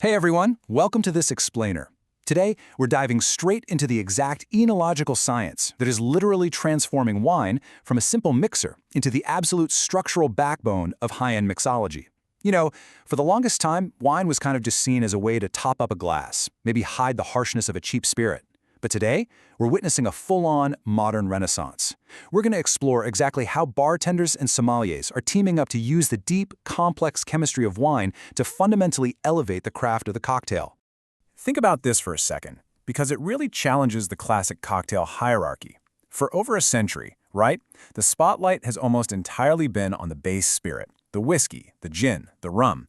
Hey everyone, welcome to this explainer. Today, we're diving straight into the exact enological science that is literally transforming wine from a simple mixer into the absolute structural backbone of high-end mixology. You know, for the longest time, wine was kind of just seen as a way to top up a glass, maybe hide the harshness of a cheap spirit. But today, we're witnessing a full-on modern renaissance. We're going to explore exactly how bartenders and sommeliers are teaming up to use the deep, complex chemistry of wine to fundamentally elevate the craft of the cocktail. Think about this for a second, because it really challenges the classic cocktail hierarchy. For over a century, right, the spotlight has almost entirely been on the base spirit, the whiskey, the gin, the rum.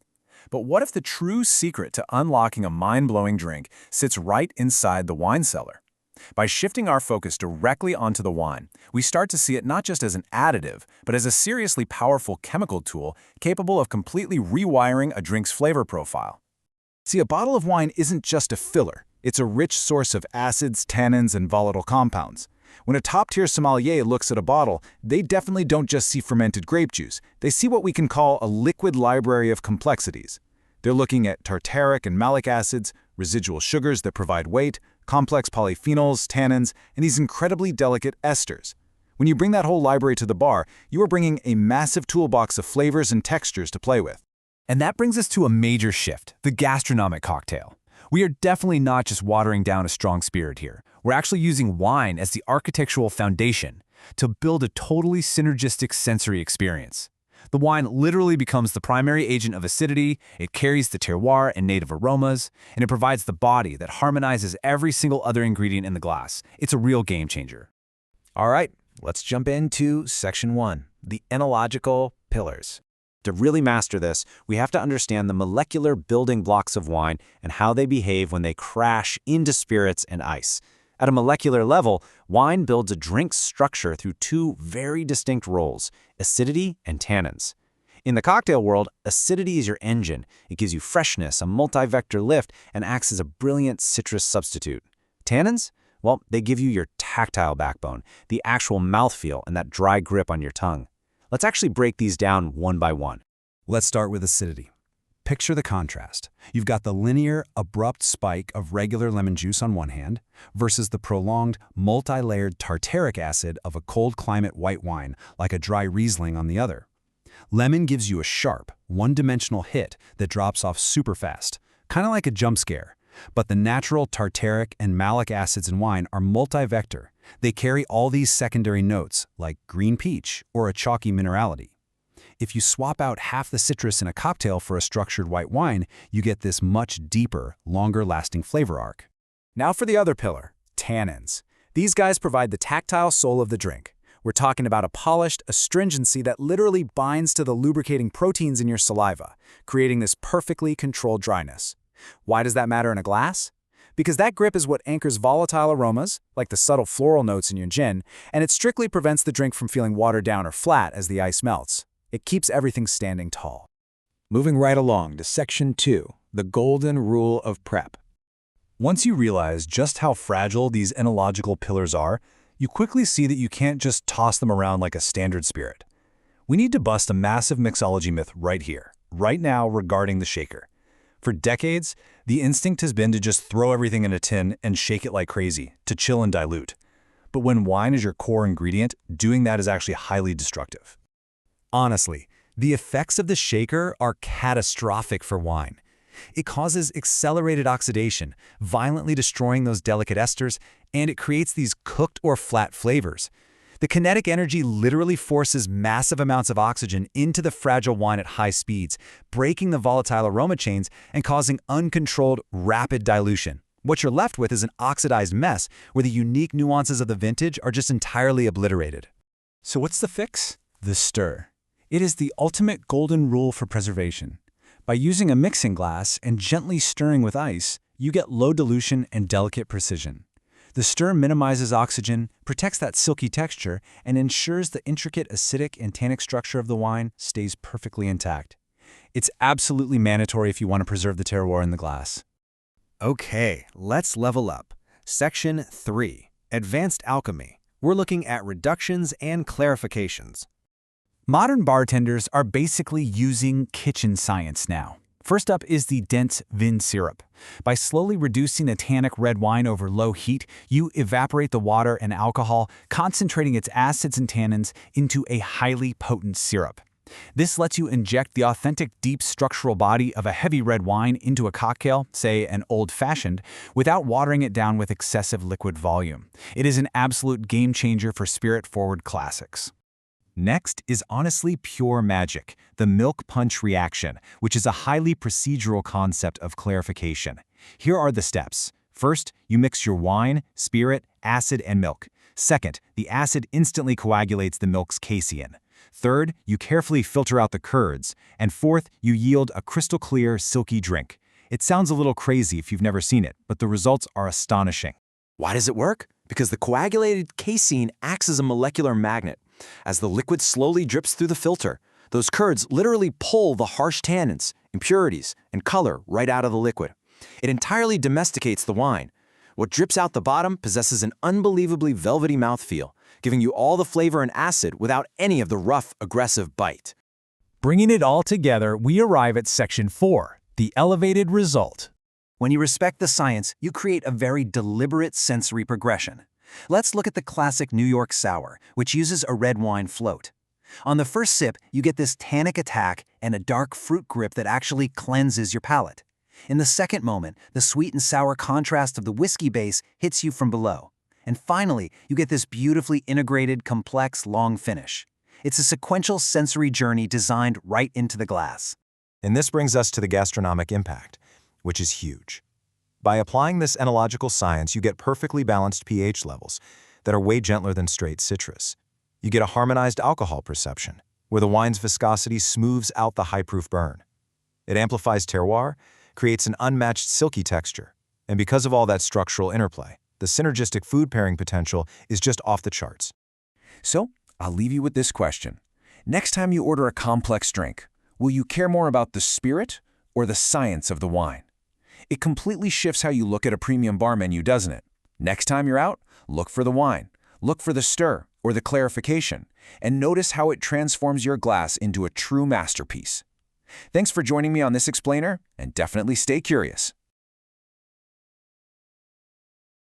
But what if the true secret to unlocking a mind-blowing drink sits right inside the wine cellar? By shifting our focus directly onto the wine, we start to see it not just as an additive, but as a seriously powerful chemical tool capable of completely rewiring a drink's flavor profile. See, a bottle of wine isn't just a filler. It's a rich source of acids, tannins, and volatile compounds. When a top-tier sommelier looks at a bottle, they definitely don't just see fermented grape juice. They see what we can call a liquid library of complexities. They're looking at tartaric and malic acids, residual sugars that provide weight, complex polyphenols, tannins, and these incredibly delicate esters. When you bring that whole library to the bar, you are bringing a massive toolbox of flavors and textures to play with. And that brings us to a major shift, the gastronomic cocktail. We are definitely not just watering down a strong spirit here. We're actually using wine as the architectural foundation to build a totally synergistic sensory experience. The wine literally becomes the primary agent of acidity, it carries the terroir and native aromas, and it provides the body that harmonizes every single other ingredient in the glass. It's a real game changer. All right, let's jump into Section 1, the enological pillars. To really master this, we have to understand the molecular building blocks of wine and how they behave when they crash into spirits and ice. At a molecular level, wine builds a drink's structure through two very distinct roles, acidity and tannins. In the cocktail world, acidity is your engine. It gives you freshness, a multi-vector lift, and acts as a brilliant citrus substitute. Tannins? Well, they give you your tactile backbone, the actual mouthfeel and that dry grip on your tongue. Let's actually break these down one by one. Let's start with acidity. Picture the contrast. You've got the linear, abrupt spike of regular lemon juice on one hand versus the prolonged, multi-layered tartaric acid of a cold climate white wine, like a dry Riesling on the other. Lemon gives you a sharp, one-dimensional hit that drops off super fast, kind of like a jump scare. But the natural tartaric and malic acids in wine are multi-vector. They carry all these secondary notes, like green peach or a chalky minerality. If you swap out half the citrus in a cocktail for a structured white wine, you get this much deeper, longer-lasting flavor arc. Now for the other pillar, tannins. These guys provide the tactile soul of the drink. We're talking about a polished astringency that literally binds to the lubricating proteins in your saliva, creating this perfectly controlled dryness. Why does that matter in a glass? Because that grip is what anchors volatile aromas, like the subtle floral notes in your gin, and it strictly prevents the drink from feeling watered down or flat as the ice melts. It keeps everything standing tall. Moving right along to Section 2, the golden rule of prep. Once you realize just how fragile these enological pillars are, you quickly see that you can't just toss them around like a standard spirit. We need to bust a massive mixology myth right here, right now regarding the shaker. For decades, the instinct has been to just throw everything in a tin and shake it like crazy, to chill and dilute. But when wine is your core ingredient, doing that is actually highly destructive. Honestly, the effects of the shaker are catastrophic for wine. It causes accelerated oxidation, violently destroying those delicate esters, and it creates these cooked or flat flavors. The kinetic energy literally forces massive amounts of oxygen into the fragile wine at high speeds, breaking the volatile aroma chains and causing uncontrolled, rapid dilution. What you're left with is an oxidized mess where the unique nuances of the vintage are just entirely obliterated. So what's the fix? The stir. It is the ultimate golden rule for preservation. By using a mixing glass and gently stirring with ice, you get low dilution and delicate precision. The stir minimizes oxygen, protects that silky texture, and ensures the intricate acidic and tannic structure of the wine stays perfectly intact. It's absolutely mandatory if you want to preserve the terroir in the glass. Okay, let's level up. Section 3, Advanced Alchemy. We're looking at reductions and clarifications. Modern bartenders are basically using kitchen science now. First up is the dense vin syrup. By slowly reducing a tannic red wine over low heat, you evaporate the water and alcohol, concentrating its acids and tannins into a highly potent syrup. This lets you inject the authentic deep structural body of a heavy red wine into a cocktail, say an old-fashioned, without watering it down with excessive liquid volume. It is an absolute game changer for spirit-forward classics. Next is honestly pure magic, the milk punch reaction, which is a highly procedural concept of clarification. Here are the steps. First, you mix your wine, spirit, acid, and milk. Second, the acid instantly coagulates the milk's casein. Third, you carefully filter out the curds. And fourth, you yield a crystal-clear, silky drink. It sounds a little crazy if you've never seen it, but the results are astonishing. Why does it work? Because the coagulated casein acts as a molecular magnet. As the liquid slowly drips through the filter, those curds literally pull the harsh tannins, impurities, and color right out of the liquid. It entirely domesticates the wine. What drips out the bottom possesses an unbelievably velvety mouthfeel, giving you all the flavor and acid without any of the rough, aggressive bite. Bringing it all together, we arrive at Section 4, the elevated result. When you respect the science, you create a very deliberate sensory progression. Let's look at the classic New York Sour, which uses a red wine float. On the first sip, you get this tannic attack and a dark fruit grip that actually cleanses your palate. In the second moment, the sweet and sour contrast of the whiskey base hits you from below. And finally, you get this beautifully integrated, complex, long finish. It's a sequential sensory journey designed right into the glass. And this brings us to the gastronomic impact, which is huge. By applying this enological science, you get perfectly balanced pH levels that are way gentler than straight citrus. You get a harmonized alcohol perception, where the wine's viscosity smooths out the high-proof burn. It amplifies terroir, creates an unmatched silky texture, and because of all that structural interplay, the synergistic food pairing potential is just off the charts. So, I'll leave you with this question. Next time you order a complex drink, will you care more about the spirit or the science of the wine? It completely shifts how you look at a premium bar menu, doesn't it? Next time you're out, look for the wine, look for the stir or the clarification, and notice how it transforms your glass into a true masterpiece. Thanks for joining me on this explainer, and definitely stay curious.